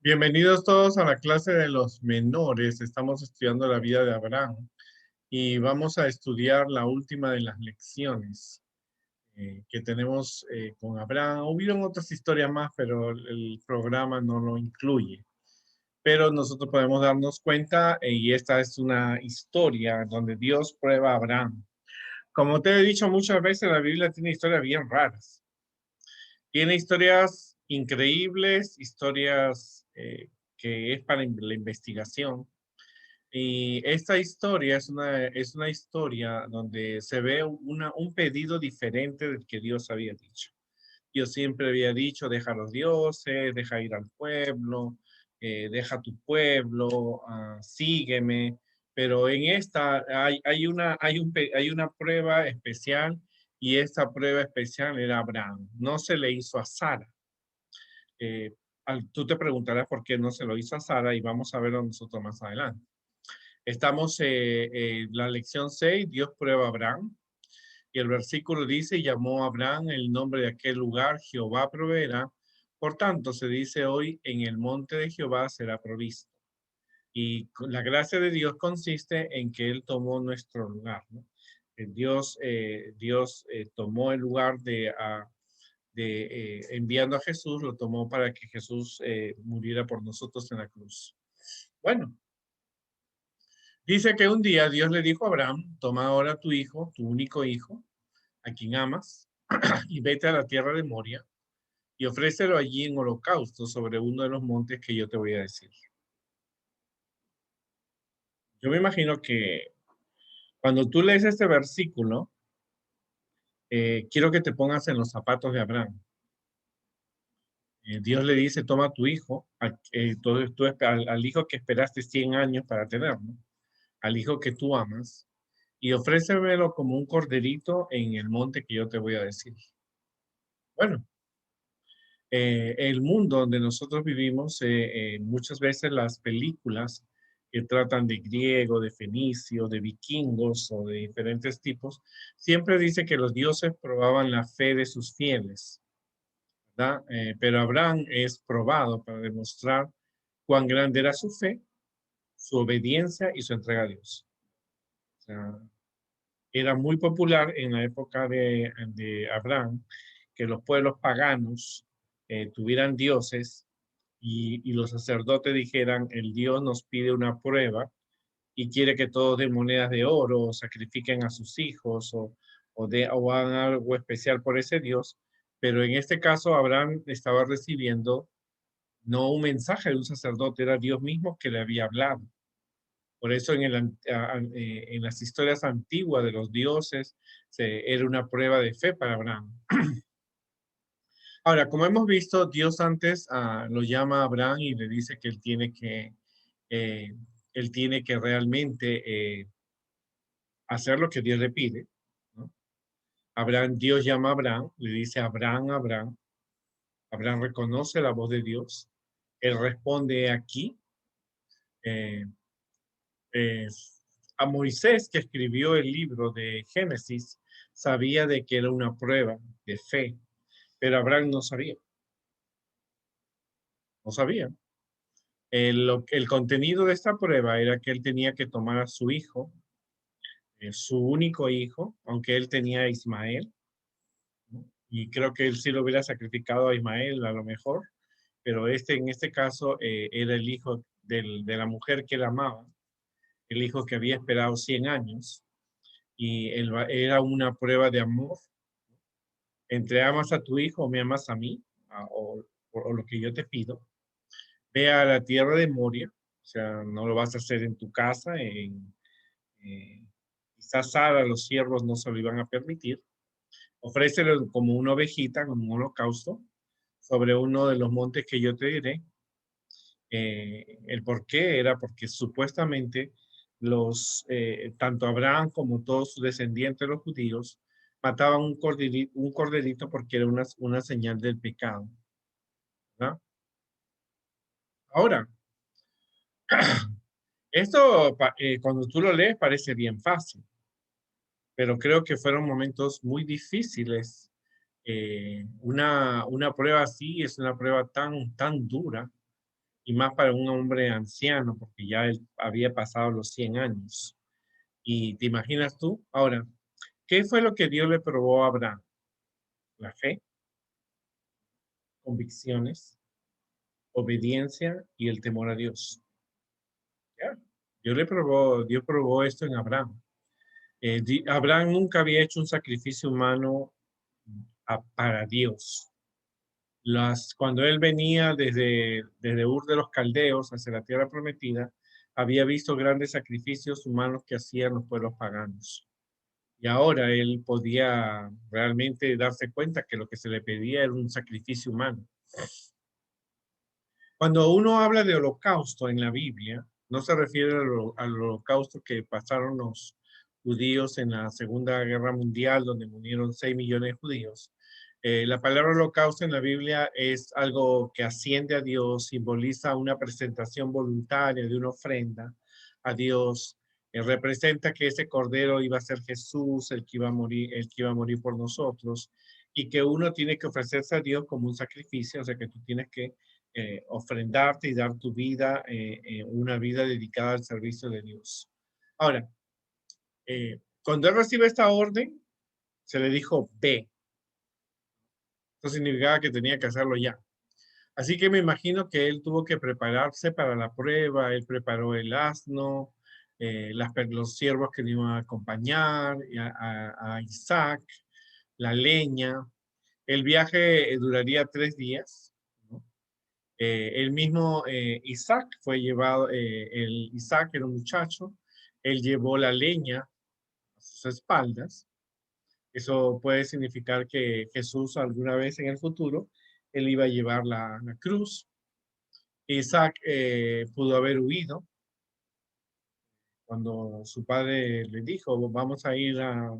Bienvenidos todos a la clase de los menores. Estamos estudiando la vida de Abraham y vamos a estudiar la última de las lecciones que tenemos con Abraham. Hubieron otras historias más, pero el programa no lo incluye. Pero nosotros podemos darnos cuenta, y esta es una historia donde Dios prueba a Abraham. Como te he dicho muchas veces, la Biblia tiene historias bien raras. Tiene historias increíbles, historias que es para la investigación. Y esta historia es una historia donde se ve un pedido diferente del que Dios había dicho. Dios siempre había dicho, deja a los dioses, deja ir al pueblo, deja tu pueblo, sígueme. Pero en esta hay una prueba especial y esta prueba especial era Abraham. No se le hizo a Sara. Tú te preguntarás por qué no se lo hizo a Sara y vamos a verlo nosotros más adelante. Estamos en la lección 6, Dios prueba a Abraham. Y el versículo dice, llamó a Abraham el nombre de aquel lugar, Jehová proveerá. Por tanto, se dice hoy, en el monte de Jehová será provisto. Y la gracia de Dios consiste en que Él tomó nuestro lugar, ¿no? Dios tomó el lugar de enviando a Jesús, lo tomó para que Jesús muriera por nosotros en la cruz. Bueno, dice que un día Dios le dijo a Abraham, toma ahora tu hijo, tu único hijo, a quien amas, y vete a la tierra de Moria y ofrécelo allí en holocausto sobre uno de los montes que yo te voy a decir. Yo me imagino que cuando tú lees este versículo, quiero que te pongas en los zapatos de Abraham. Dios le dice, toma a tu hijo, al hijo que esperaste 100 años para tener, ¿no? Al hijo que tú amas, y ofrécemelo como un corderito en el monte que yo te voy a decir. Bueno, el mundo donde nosotros vivimos, muchas veces las películas que tratan de griego, de fenicio, de vikingos o de diferentes tipos, siempre dice que los dioses probaban la fe de sus fieles, ¿verdad? Pero Abraham es probado para demostrar cuán grande era su fe, su obediencia y su entrega a Dios. O sea, era muy popular en la época de Abraham que los pueblos paganos tuvieran dioses y los sacerdotes dijeran, el Dios nos pide una prueba y quiere que todos den monedas de oro, o sacrifiquen a sus hijos o hagan algo especial por ese Dios. Pero en este caso, Abraham estaba recibiendo no un mensaje de un sacerdote, era Dios mismo que le había hablado. Por eso en las historias antiguas de los dioses era una prueba de fe para Abraham. Ahora, como hemos visto, Dios antes lo llama a Abraham y le dice que eh, él tiene que realmente hacer lo que Dios le pide, ¿no? Dios llama a Abraham, le dice Abraham, Abraham. Abraham reconoce la voz de Dios. Él responde aquí. eh, eh, a Moisés, que escribió el libro de Génesis, sabía de que era una prueba de fe, pero Abraham no sabía, no sabía. El contenido de esta prueba era que él tenía que tomar a su hijo, su único hijo, aunque él tenía a Ismael, ¿no? Y creo que él sí lo hubiera sacrificado a Ismael a lo mejor, pero en este caso era el hijo de la mujer que él amaba, el hijo que había esperado 100 años, y era una prueba de amor entre amas a tu hijo o me amas a mí, o lo que yo te pido. Ve a la tierra de Moria, o sea, no lo vas a hacer en tu casa, eh, quizás Sara, los siervos no se lo iban a permitir. Ofrécelo como una ovejita, como un holocausto, sobre uno de los montes que yo te diré. El por qué era porque supuestamente tanto Abraham como todos sus descendientes, los judíos, mataban un corderito porque era una señal del pecado, ¿verdad? Ahora, cuando tú lo lees parece bien fácil, pero creo que fueron momentos muy difíciles. Una prueba así es una prueba tan dura y más para un hombre anciano, porque ya él había pasado los 100 años. Y te imaginas tú, ahora, ¿qué fue lo que Dios le probó a Abraham? La fe, convicciones, obediencia y el temor a Dios. ¿Ya? Dios probó esto en Abraham. Abraham nunca había hecho un sacrificio humano para Dios. Cuando él venía desde Ur de los Caldeos hacia la tierra prometida, había visto grandes sacrificios humanos que hacían los pueblos paganos. Y ahora él podía realmente darse cuenta que lo que se le pedía era un sacrificio humano. Cuando uno habla de holocausto en la Biblia, no se refiere al holocausto que pasaron los judíos en la Segunda Guerra Mundial, donde murieron 6 millones de judíos. La palabra holocausto en la Biblia es algo que asciende a Dios, simboliza una presentación voluntaria de una ofrenda a Dios. Representa que ese cordero iba a ser Jesús, el que iba a morir por nosotros, y que uno tiene que ofrecerse a Dios como un sacrificio, o sea que tú tienes que ofrendarte y dar tu vida, una vida dedicada al servicio de Dios. Ahora, cuando él recibe esta orden, se le dijo ve. Eso significaba que tenía que hacerlo ya. Así que me imagino que él tuvo que prepararse para la prueba, él preparó el asno, los siervos que le iban a acompañar, a Isaac, la leña. El viaje duraría 3 días, ¿no? El mismo Isaac fue llevado, Isaac era un muchacho, él llevó la leña a sus espaldas. Eso puede significar que Jesús alguna vez en el futuro, él iba a llevar la cruz. Isaac pudo haber huido cuando su padre le dijo, vamos a ir a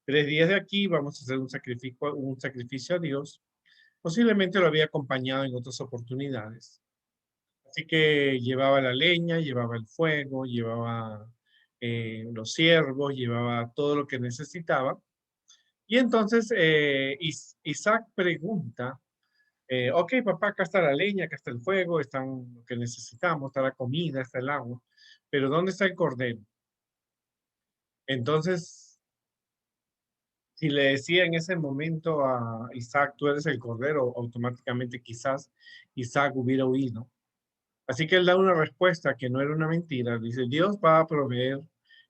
3 días de aquí, vamos a hacer un sacrificio a Dios. Posiblemente lo había acompañado en otras oportunidades. Así que llevaba la leña, llevaba el fuego, llevaba los ciervos, llevaba todo lo que necesitaba. Y entonces Isaac pregunta, ok, papá, acá está la leña, acá está el fuego, están lo que necesitamos, está la comida, está el agua, pero ¿dónde está el cordero? Entonces, si le decía en ese momento a Isaac, tú eres el cordero, automáticamente quizás Isaac hubiera huido. Así que él da una respuesta que no era una mentira. Dice, Dios va a proveer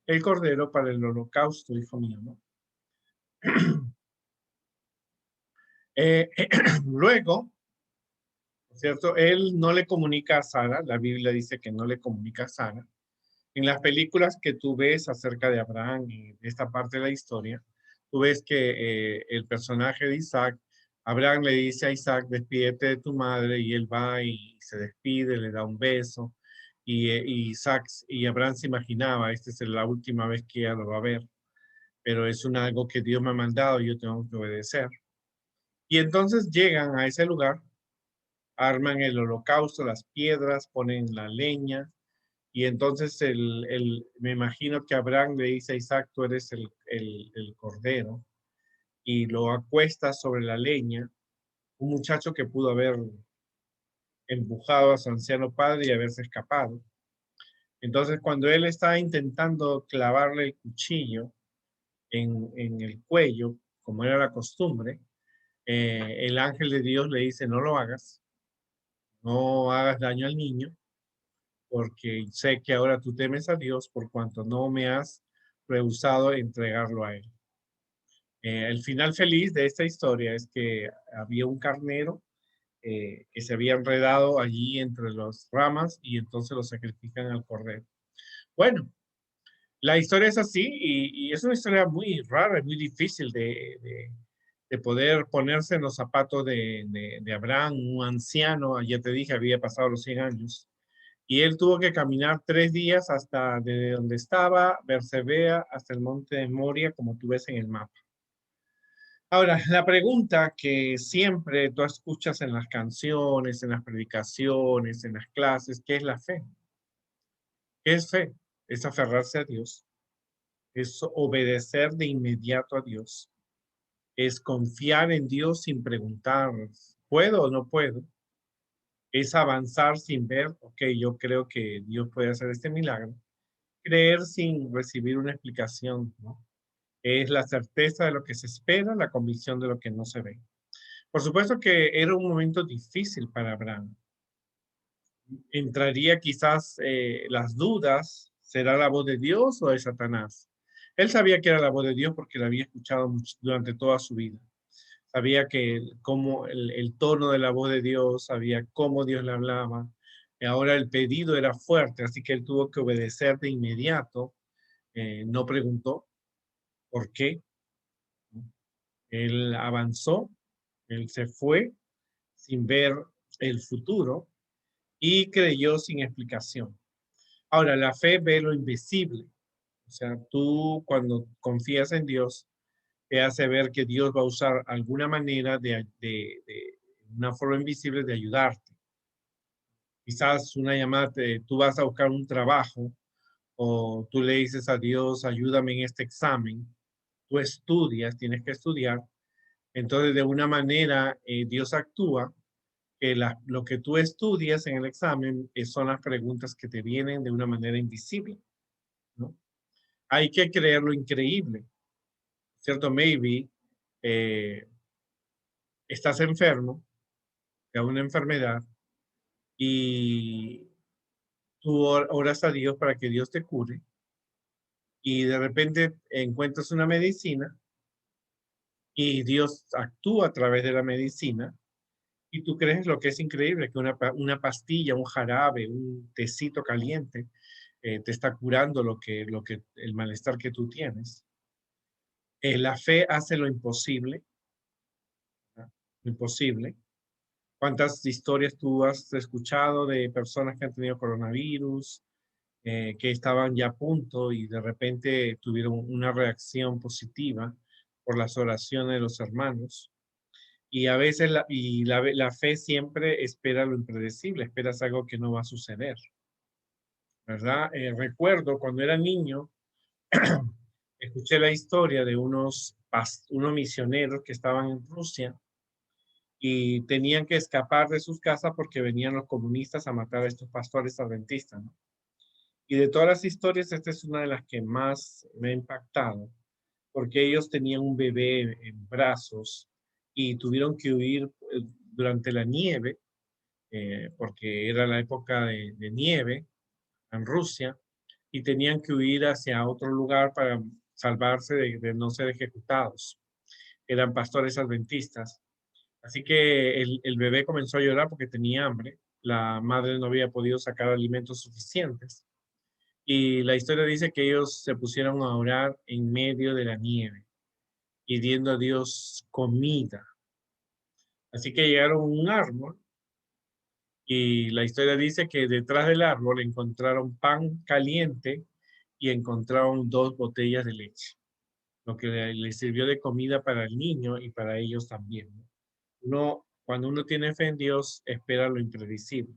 el cordero para el holocausto, hijo mío, ¿no? Luego, ¿cierto? Él no le comunica a Sara, la Biblia dice que no le comunica a Sara. En las películas que tú ves acerca de Abraham y de esta parte de la historia, tú ves que el personaje de Isaac, Abraham le dice a Isaac, despídete de tu madre, y él va y se despide, le da un beso, y Isaac y Abraham se imaginaba, esta es la última vez que ella lo va a ver, pero es algo que Dios me ha mandado y yo tengo que obedecer. Y entonces llegan a ese lugar, arman el holocausto, las piedras, ponen la leña, y entonces me imagino que Abraham le dice a Isaac, tú eres el cordero, y lo acuesta sobre la leña, un muchacho que pudo haber empujado a su anciano padre y haberse escapado. Entonces, cuando él está intentando clavarle el cuchillo en el cuello, como era la costumbre, el ángel de Dios le dice, no lo hagas, no hagas daño al niño, porque sé que ahora tú temes a Dios por cuanto no me has rehusado entregarlo a él. El final feliz de esta historia es que había un carnero que se había enredado allí entre las ramas y entonces lo sacrifican al cordero. Bueno, la historia es así y es una historia muy rara, muy difícil de poder ponerse en los zapatos de Abraham, un anciano, ya te dije, había pasado los 100 años. Y él tuvo que caminar 3 días hasta de donde estaba, Bersebea, hasta el monte de Moria, como tú ves en el mapa. Ahora, la pregunta que siempre tú escuchas en las canciones, en las predicaciones, en las clases, ¿qué es la fe? ¿Qué es fe? Es aferrarse a Dios, es obedecer de inmediato a Dios, es confiar en Dios sin preguntar, ¿puedo o no puedo? Es avanzar sin ver, ok, yo creo que Dios puede hacer este milagro. Creer sin recibir una explicación, ¿no? Es la certeza de lo que se espera, la convicción de lo que no se ve. Por supuesto que era un momento difícil para Abraham. Entraría quizás las dudas, ¿será la voz de Dios o de Satanás? Él sabía que era la voz de Dios porque la había escuchado durante toda su vida. Sabía que cómo el tono de la voz de Dios, sabía cómo Dios le hablaba. Y ahora el pedido era fuerte, así que él tuvo que obedecer de inmediato. No preguntó por qué. Él avanzó, él se fue sin ver el futuro y creyó sin explicación. Ahora, la fe ve lo invisible. O sea, tú cuando confías en Dios, te hace ver que Dios va a usar alguna manera de una forma invisible de ayudarte. Quizás una llamada, tú vas a buscar un trabajo o tú le dices a Dios, ayúdame en este examen. Tú estudias, tienes que estudiar. Entonces, de una manera, Dios actúa que lo que tú estudias en el examen son las preguntas que te vienen de una manera invisible, ¿no? Hay que creer lo increíble, ¿cierto? Maybe eh, estás enfermo de una enfermedad y tú oras a Dios para que Dios te cure y de repente encuentras una medicina y Dios actúa a través de la medicina y tú crees lo que es increíble, que una pastilla, un jarabe, un tecito caliente te está curando el malestar que tú tienes. La fe hace lo imposible, ¿no? Lo imposible. ¿Cuántas historias tú has escuchado de personas que han tenido coronavirus, que estaban ya a punto y de repente tuvieron una reacción positiva por las oraciones de los hermanos? Y a veces la fe siempre espera lo impredecible, esperas algo que no va a suceder, ¿verdad? Recuerdo cuando era niño, escuché la historia de unos misioneros que estaban en Rusia y tenían que escapar de sus casas porque venían los comunistas a matar a estos pastores adventistas, ¿no? Y de todas las historias, esta es una de las que más me ha impactado, porque ellos tenían un bebé en brazos y tuvieron que huir durante la nieve, porque era la época de nieve en Rusia, y tenían que huir hacia otro lugar para salvarse de no ser ejecutados. Eran pastores adventistas. Así que el bebé comenzó a llorar porque tenía hambre. La madre no había podido sacar alimentos suficientes. Y la historia dice que ellos se pusieron a orar en medio de la nieve, pidiendo a Dios comida. Así que llegaron a un árbol y la historia dice que detrás del árbol encontraron pan caliente y encontraron dos botellas de leche, lo que le sirvió de comida para el niño y para ellos también, ¿no? Cuando uno tiene fe en Dios, espera lo impredecible.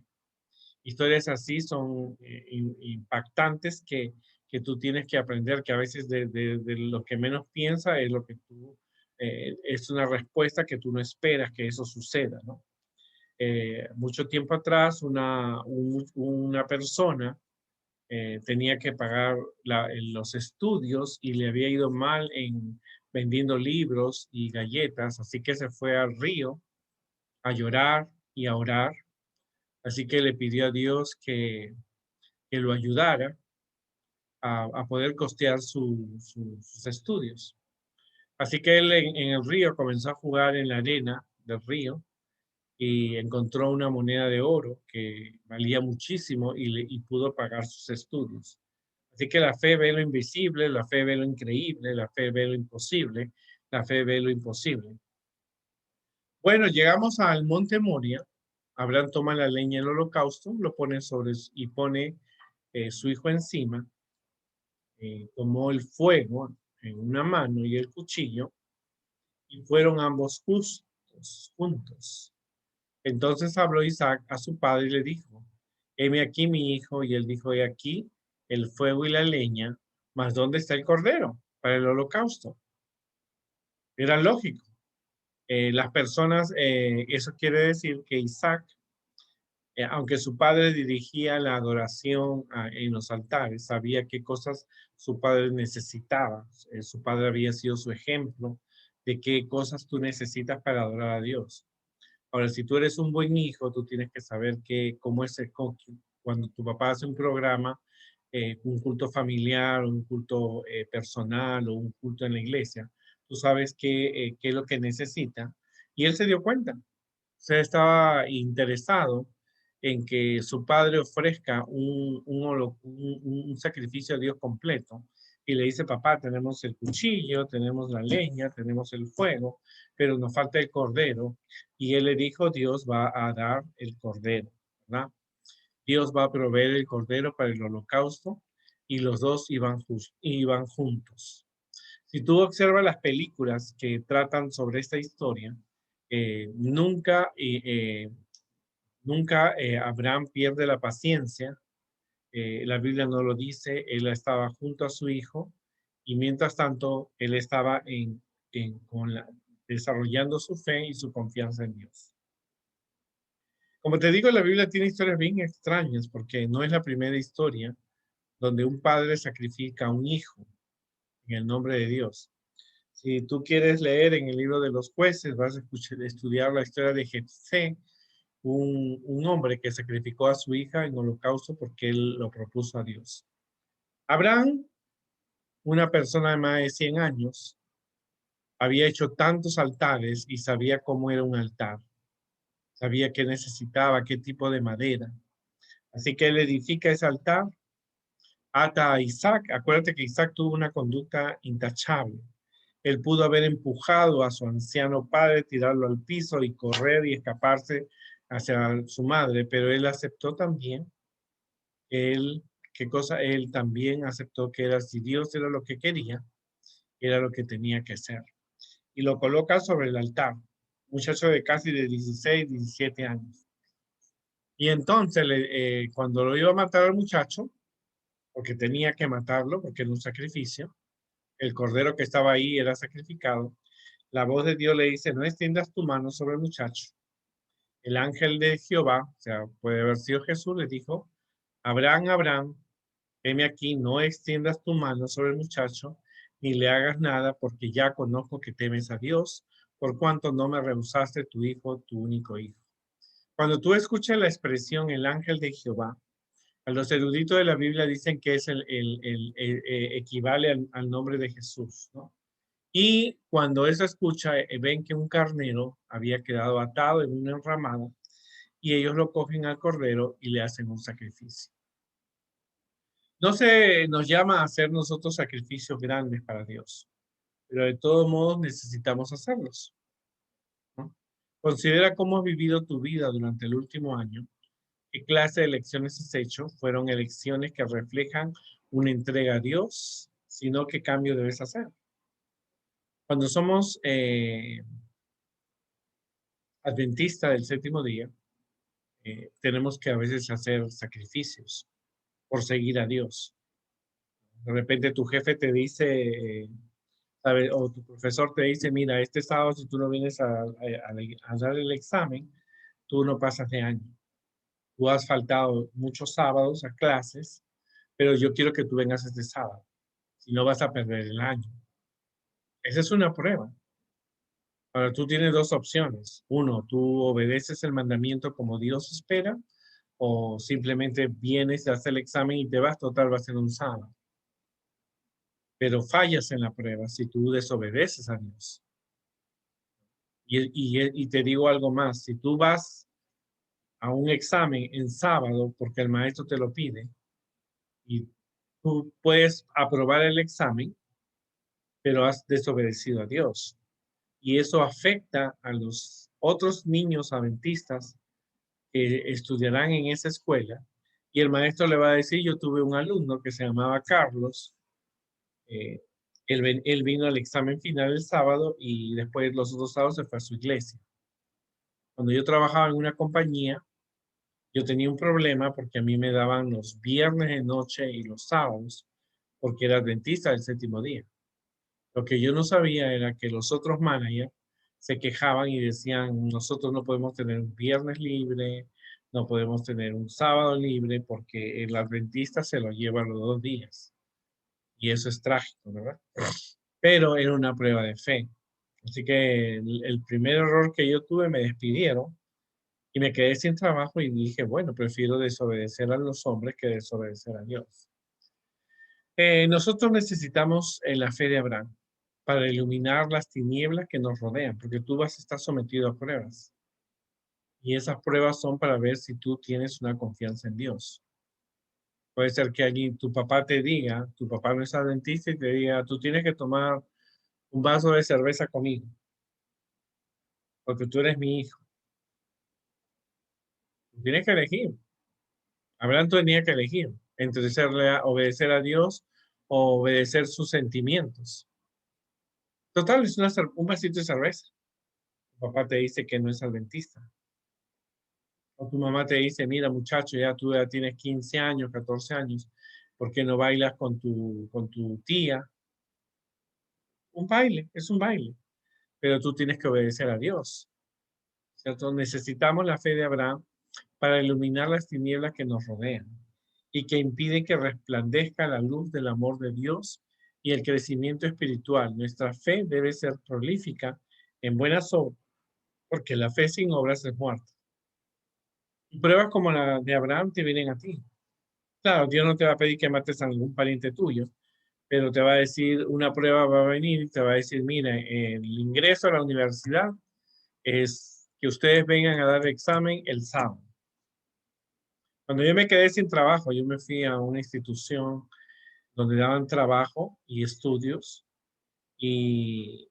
Historias así son impactantes que tú tienes que aprender, que a veces de lo que menos piensa es lo que tú, es una respuesta que tú no esperas que eso suceda, ¿no? Mucho tiempo atrás, una persona tenía que pagar los estudios y le había ido mal en vendiendo libros y galletas, así que se fue al río a llorar y a orar. Así que le pidió a Dios que lo ayudara a poder costear sus estudios. Así que él en el río comenzó a jugar en la arena del río y encontró una moneda de oro que valía muchísimo y pudo pagar sus estudios. Así que la fe ve lo invisible, la fe ve lo increíble, la fe ve lo imposible, la fe ve lo imposible. Bueno, llegamos al monte Moria. Abraham toma la leña del holocausto, lo pone y pone su hijo encima, tomó el fuego en una mano y el cuchillo y fueron ambos juntos. Entonces habló Isaac a su padre y le dijo, heme aquí mi hijo, y él dijo, he aquí el fuego y la leña, mas ¿dónde está el cordero para el holocausto? Era lógico. Las personas, eso quiere decir que Isaac Aunque su padre dirigía la adoración en los altares, sabía qué cosas su padre necesitaba. Su padre había sido su ejemplo de qué cosas tú necesitas para adorar a Dios. Ahora, si tú eres un buen hijo, tú tienes que saber cómo es cuando tu papá hace un programa, un culto familiar, un culto personal o un culto en la iglesia, tú sabes qué es lo que necesita. Y él se dio cuenta. Se estaba interesado en que su padre ofrezca un sacrificio a Dios completo. Y le dice, papá, tenemos el cuchillo, tenemos la leña, tenemos el fuego, pero nos falta el cordero. Y él le dijo, Dios va a dar el cordero, ¿verdad? Dios va a proveer el cordero para el holocausto y los dos iban juntos. Si tú observas las películas que tratan sobre esta historia, nunca, Abraham pierde la paciencia. La Biblia no lo dice, él estaba junto a su hijo y mientras tanto él estaba desarrollando su fe y su confianza en Dios. Como te digo, la Biblia tiene historias bien extrañas porque no es la primera historia donde un padre sacrifica a un hijo en el nombre de Dios. Si tú quieres leer en el libro de los jueces, vas a estudiar la historia de Jefté, un hombre que sacrificó a su hija en holocausto porque él lo propuso a Dios. Abraham, una persona de más de 100 años, había hecho tantos altares y sabía cómo era un altar. Sabía qué necesitaba, qué tipo de madera. Así que él edifica ese altar, ata a Isaac. Acuérdate que Isaac tuvo una conducta intachable. Él pudo haber empujado a su anciano padre, tirarlo al piso y correr y escaparse hacia su madre, pero él aceptó también, él, ¿qué cosa? Él también aceptó que era, si Dios era lo que quería, era lo que tenía que ser. Y lo coloca sobre el altar, muchacho de casi de 16, 17 años. Y entonces, cuando lo iba a matar al muchacho, porque tenía que matarlo, porque era un sacrificio, el cordero que estaba ahí era sacrificado, la voz de Dios le dice, no extiendas tu mano sobre el muchacho. El ángel de Jehová, o sea, puede haber sido Jesús, le dijo, Abraham, Abraham, heme aquí, no extiendas tu mano sobre el muchacho, ni le hagas nada, porque ya conozco que temes a Dios, por cuanto no me rehusaste tu hijo, tu único hijo. Cuando tú escuchas la expresión el ángel de Jehová, a los eruditos de la Biblia dicen que es equivale al nombre de Jesús, ¿no? Y cuando eso escucha, ven que un carnero había quedado atado en una enramada y ellos lo cogen al cordero y le hacen un sacrificio. No se nos llama a hacer nosotros sacrificios grandes para Dios, pero de todos modos necesitamos hacerlos, ¿no? Considera cómo has vivido tu vida durante el último año. ¿Qué clase de elecciones has hecho? ¿Fueron elecciones que reflejan una entrega a Dios? Sino qué cambio debes hacer. Cuando somos adventistas del séptimo día, tenemos que a veces hacer sacrificios por seguir a Dios. De repente tu jefe te dice, ¿sabe? O tu profesor te dice, mira, este sábado si tú no vienes a dar el examen, tú no pasas de año. Tú has faltado muchos sábados a clases, pero yo quiero que tú vengas este sábado. Si no vas a perder el año. Esa es una prueba. Ahora tú tienes dos opciones. Uno, tú obedeces el mandamiento como Dios espera, o simplemente vienes, haces el examen y te vas, total, va a ser un sábado. Pero fallas en la prueba si tú desobedeces a Dios. Y te digo algo más, si tú vas a un examen en sábado porque el maestro te lo pide y tú puedes aprobar el examen, pero has desobedecido a Dios. Y eso afecta a los otros niños adventistas que estudiarán en esa escuela. Y el maestro le va a decir, yo tuve un alumno que se llamaba Carlos, eh, él vino al examen final el sábado y después los otros sábados se fue a su iglesia. Cuando yo trabajaba en una compañía, yo tenía un problema porque a mí me daban los viernes de noche y los sábados, porque era adventista del séptimo día. Lo que yo no sabía era que los otros managers se quejaban y decían, nosotros no podemos tener un viernes libre, no podemos tener un sábado libre porque el adventista se lo lleva los 2 días. Y eso es trágico, ¿verdad? Pero era una prueba de fe. Así que el primer error que yo tuve, me despidieron y me quedé sin trabajo y dije, bueno, prefiero desobedecer a los hombres que desobedecer a Dios. Nosotros necesitamos la fe de Abraham para iluminar las tinieblas que nos rodean, porque tú vas a estar sometido a pruebas. Y esas pruebas son para ver si tú tienes una confianza en Dios. Puede ser que alguien, tu papá te diga, tu papá no es adventista y te diga, tú tienes que tomar un vaso de cerveza conmigo, porque tú eres mi hijo. Tú tienes que elegir. Abraham tenía que elegir entre obedecer a Dios o obedecer sus sentimientos. Total, es un vasito de cerveza. Tu papá te dice que no es adventista. O tu mamá te dice, mira muchacho, tú ya tienes 15 años, 14 años, ¿por qué no bailas con tu tía? Un baile, es un baile, pero tú tienes que obedecer a Dios, ¿cierto? Necesitamos la fe de Abraham para iluminar las tinieblas que nos rodean y que impiden que resplandezca la luz del amor de Dios y el crecimiento espiritual. Nuestra fe debe ser prolífica en buenas obras, porque la fe sin obras es muerta. Y pruebas como la de Abraham te vienen a ti. Claro, Dios no te va a pedir que mates a algún pariente tuyo, pero te va a decir, una prueba va a venir y te va a decir, mira, el ingreso a la universidad es que ustedes vengan a dar el examen el sábado. Cuando yo me quedé sin trabajo, yo me fui a una institución donde daban trabajo y estudios y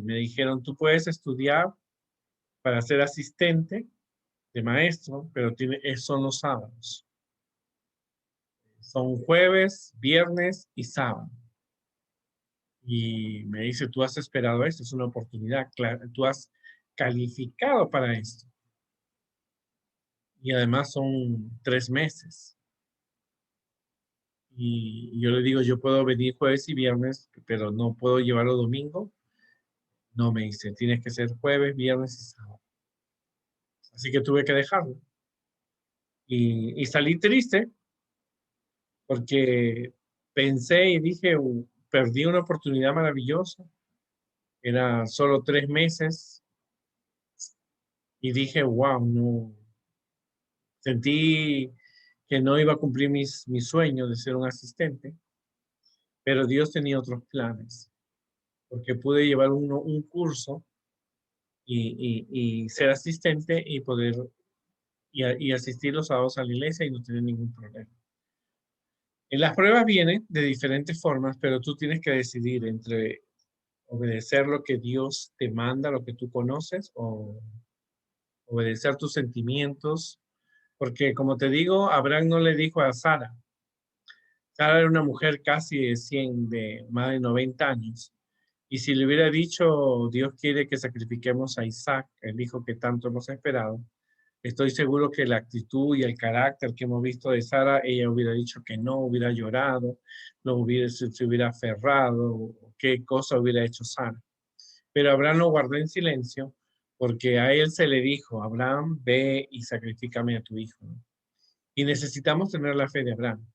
me dijeron, tú puedes estudiar para ser asistente de maestro, pero son los sábados. Son jueves, viernes y sábado. Y me dice, tú has esperado esto, es una oportunidad, tú has calificado para esto. Y además son 3 meses. Y yo le digo, yo puedo venir jueves y viernes, pero no puedo llevarlo domingo. No, me dice, tienes que ser jueves, viernes y sábado. Así que tuve que dejarlo. Y salí triste porque pensé y dije, perdí una oportunidad maravillosa. Era solo 3 meses y dije, wow, no. Sentí que no iba a cumplir mi sueño de ser un asistente, pero Dios tenía otros planes, porque pude llevar un curso y ser asistente y poder y asistir los sábados a la iglesia y no tener ningún problema. Las pruebas vienen de diferentes formas, pero tú tienes que decidir entre obedecer lo que Dios te manda, lo que tú conoces, o obedecer tus sentimientos. Porque como te digo, Abraham no le dijo a Sara. Sara era una mujer casi de más de 90 años. Y si le hubiera dicho, Dios quiere que sacrifiquemos a Isaac, el hijo que tanto hemos esperado, estoy seguro que la actitud y el carácter que hemos visto de Sara, ella hubiera dicho que no, hubiera llorado, se hubiera aferrado, qué cosa hubiera hecho Sara. Pero Abraham lo guardó en silencio porque a él se le dijo, Abraham, ve y sacrifícame a tu hijo, ¿no? Y necesitamos tener la fe de Abraham.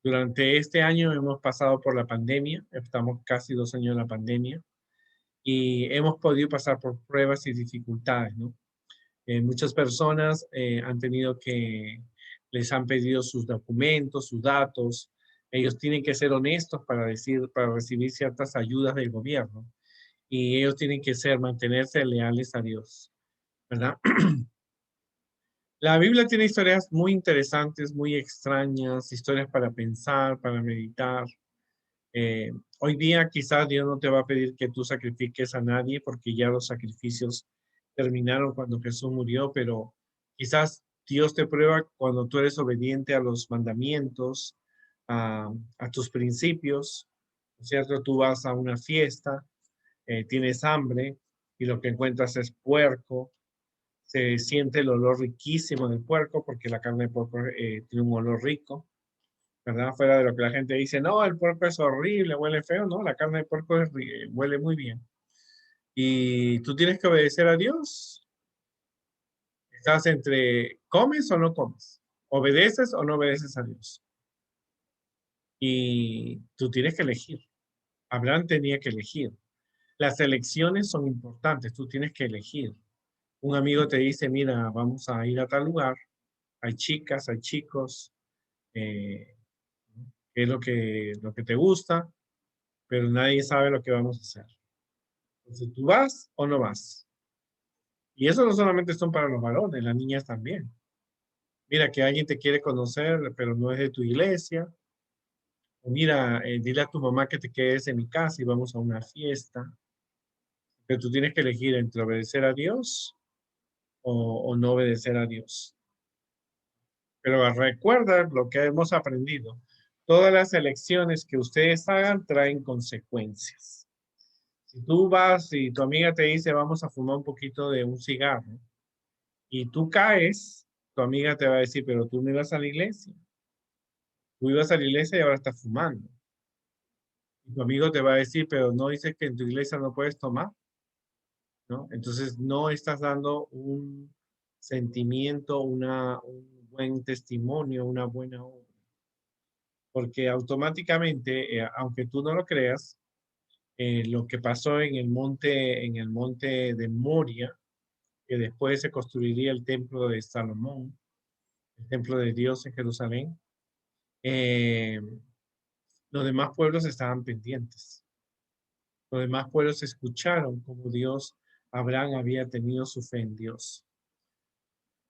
Durante este año hemos pasado por la pandemia, estamos casi 2 años en la pandemia, y hemos podido pasar por pruebas y dificultades, ¿no? Muchas personas han tenido les han pedido sus documentos, sus datos. Ellos tienen que ser honestos para recibir ciertas ayudas del gobierno. Y ellos tienen que mantenerse leales a Dios, ¿verdad? La Biblia tiene historias muy interesantes, muy extrañas, historias para pensar, para meditar. Eh, Hoy día quizás Dios no te va a pedir que tú sacrifiques a nadie porque ya los sacrificios terminaron cuando Jesús murió, pero quizás Dios te prueba cuando tú eres obediente a los mandamientos, a tus principios, ¿no es cierto? Tú vas a una fiesta, tienes hambre y lo que encuentras es puerco, se siente el olor riquísimo del puerco porque la carne de puerco tiene un olor rico, ¿verdad? Fuera de lo que la gente dice, no, el puerco es horrible, huele feo, no, la carne de puerco huele muy bien. Y tú tienes que obedecer a Dios. Estás entre comes o no comes, obedeces o no obedeces a Dios. Y tú tienes que elegir. Abraham tenía que elegir. Las elecciones son importantes, tú tienes que elegir. Un amigo te dice, mira, vamos a ir a tal lugar, hay chicas, hay chicos, eh, qué es lo que te gusta, pero nadie sabe lo que vamos a hacer. Entonces, ¿tú vas o no vas? Y eso no solamente son para los varones, las niñas también. Mira que alguien te quiere conocer, pero no es de tu iglesia. O mira, dile a tu mamá que te quedes en mi casa y vamos a una fiesta. Pero tú tienes que elegir entre obedecer a Dios o no obedecer a Dios. Pero recuerda lo que hemos aprendido. Todas las elecciones que ustedes hagan traen consecuencias. Si tú vas y tu amiga te dice vamos a fumar un poquito de un cigarro y tú caes, tu amiga te va a decir, pero tú no ibas a la iglesia. Tú ibas a la iglesia y ahora estás fumando. Y tu amigo te va a decir, pero no dices que en tu iglesia no puedes tomar, ¿no? Entonces no estás dando un sentimiento, un buen testimonio, una buena obra. Porque automáticamente, aunque tú no lo creas, lo que pasó en el monte de Moria, que después se construiría el templo de Salomón, el templo de Dios en Jerusalén, eh, los demás pueblos estaban pendientes. Los demás pueblos escucharon cómo Abraham había tenido su fe en Dios.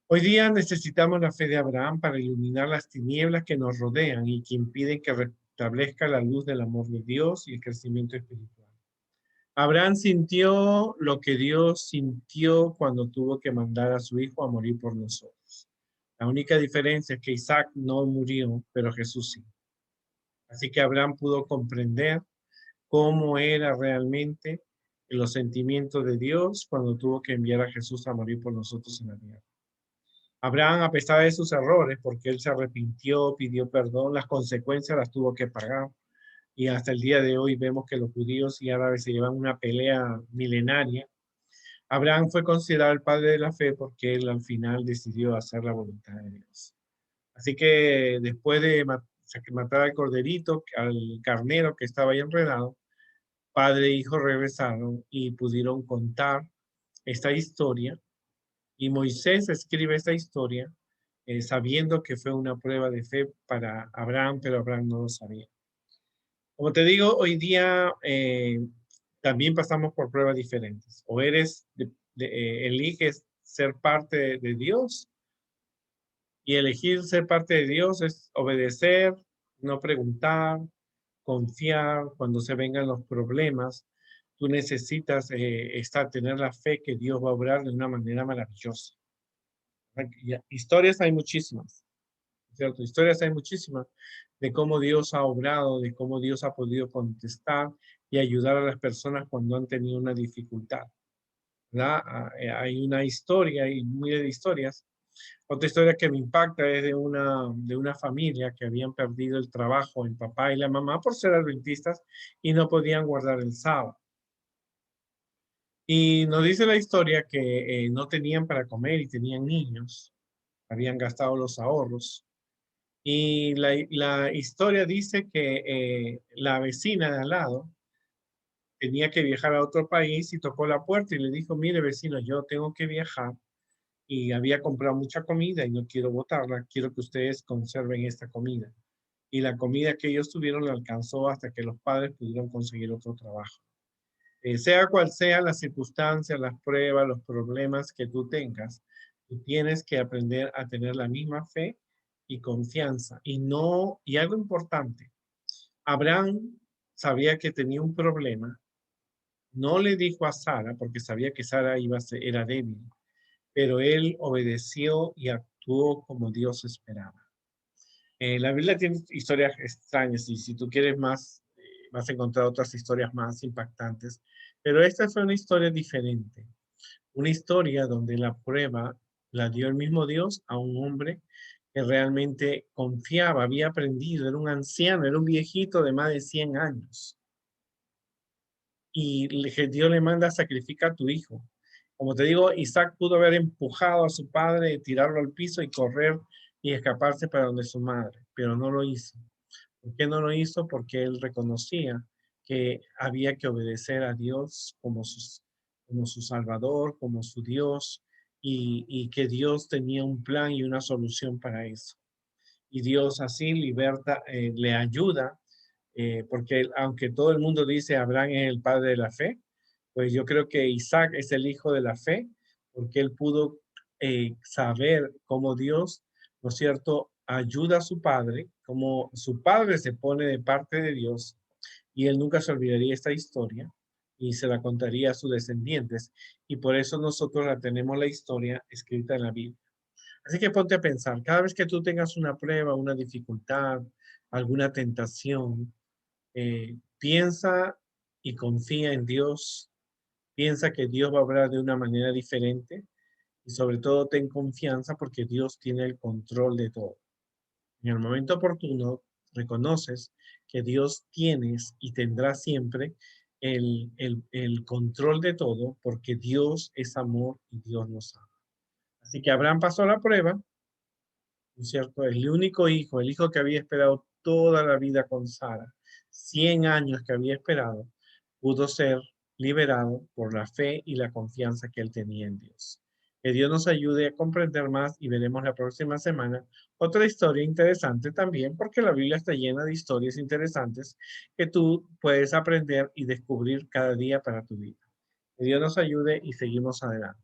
Hoy día necesitamos la fe de Abraham para iluminar las tinieblas que nos rodean y que impiden que restablezca la luz del amor de Dios y el crecimiento espiritual. Abraham sintió lo que Dios sintió cuando tuvo que mandar a su hijo a morir por nosotros. La única diferencia es que Isaac no murió, pero Jesús sí. Así que Abraham pudo comprender cómo era realmente los sentimientos de Dios cuando tuvo que enviar a Jesús a morir por nosotros en la tierra. Abraham, a pesar de sus errores, porque él se arrepintió, pidió perdón, las consecuencias las tuvo que pagar. Y hasta el día de hoy vemos que los judíos y árabes se llevan una pelea milenaria. Abraham fue considerado el padre de la fe porque él al final decidió hacer la voluntad de Dios. Así que después de matar al corderito, al carnero que estaba ahí enredado, padre e hijo regresaron y pudieron contar esta historia. Y Moisés escribe esta historia sabiendo que fue una prueba de fe para Abraham, pero Abraham no lo sabía. Como te digo, hoy día también pasamos por pruebas diferentes. O eliges ser parte de Dios, y elegir ser parte de Dios es obedecer, no preguntar, confiar cuando se vengan los problemas. Tú necesitas tener la fe que Dios va a obrar de una manera maravillosa. Historias hay muchísimas, ¿cierto? Historias hay muchísimas de cómo Dios ha obrado, de cómo Dios ha podido contestar y ayudar a las personas cuando han tenido una dificultad, ¿verdad? Hay una historia, y muy de historias. Otra historia que me impacta es de una familia que habían perdido el trabajo, el papá y la mamá, por ser adventistas y no podían guardar el sábado. Y nos dice la historia que no tenían para comer y tenían niños, habían gastado los ahorros. Y la historia dice que la vecina de al lado tenía que viajar a otro país y tocó la puerta y le dijo, mire vecino, yo tengo que viajar y había comprado mucha comida y no quiero botarla, quiero que ustedes conserven esta comida. Y la comida que ellos tuvieron la alcanzó hasta que los padres pudieron conseguir otro trabajo. Sea cual sea la circunstancia, las pruebas, los problemas que tú tengas, tú tienes que aprender a tener la misma fe y confianza. Y algo importante, Abraham sabía que tenía un problema, no le dijo a Sara, porque sabía que Sara era débil, pero él obedeció y actuó como Dios esperaba. La Biblia tiene historias extrañas y si tú quieres más, vas a encontrar otras historias más impactantes, pero esta fue una historia diferente, una historia donde la prueba la dio el mismo Dios a un hombre que realmente confiaba, había aprendido, era un anciano, era un viejito de más de 100 años. Y Dios le manda, sacrifica a tu hijo. Como te digo, Isaac pudo haber empujado a su padre, tirarlo al piso y correr y escaparse para donde su madre, pero no lo hizo. ¿Por qué no lo hizo? Porque él reconocía que había que obedecer a Dios como su Salvador, como su Dios, y que Dios tenía un plan y una solución para eso. Y Dios así liberta, le ayuda, porque aunque todo el mundo dice Abraham es el padre de la fe, pues yo creo que Isaac es el hijo de la fe, porque él pudo saber cómo Dios, ¿no es cierto?, ayuda a su padre, como su padre se pone de parte de Dios, y él nunca se olvidaría esta historia y se la contaría a sus descendientes. Y por eso nosotros la tenemos la historia escrita en la Biblia. Así que ponte a pensar, cada vez que tú tengas una prueba, una dificultad, alguna tentación, piensa y confía en Dios, piensa que Dios va a obrar de una manera diferente y sobre todo ten confianza porque Dios tiene el control de todo. En el momento oportuno, reconoces que Dios tienes y tendrá siempre el control de todo porque Dios es amor y Dios nos ama. Así que Abraham pasó la prueba, ¿no es cierto? El único hijo, el hijo que había esperado toda la vida con Sara, 100 años que había esperado, pudo ser liberado por la fe y la confianza que él tenía en Dios. Que Dios nos ayude a comprender más y veremos la próxima semana otra historia interesante también, porque la Biblia está llena de historias interesantes que tú puedes aprender y descubrir cada día para tu vida. Que Dios nos ayude y seguimos adelante.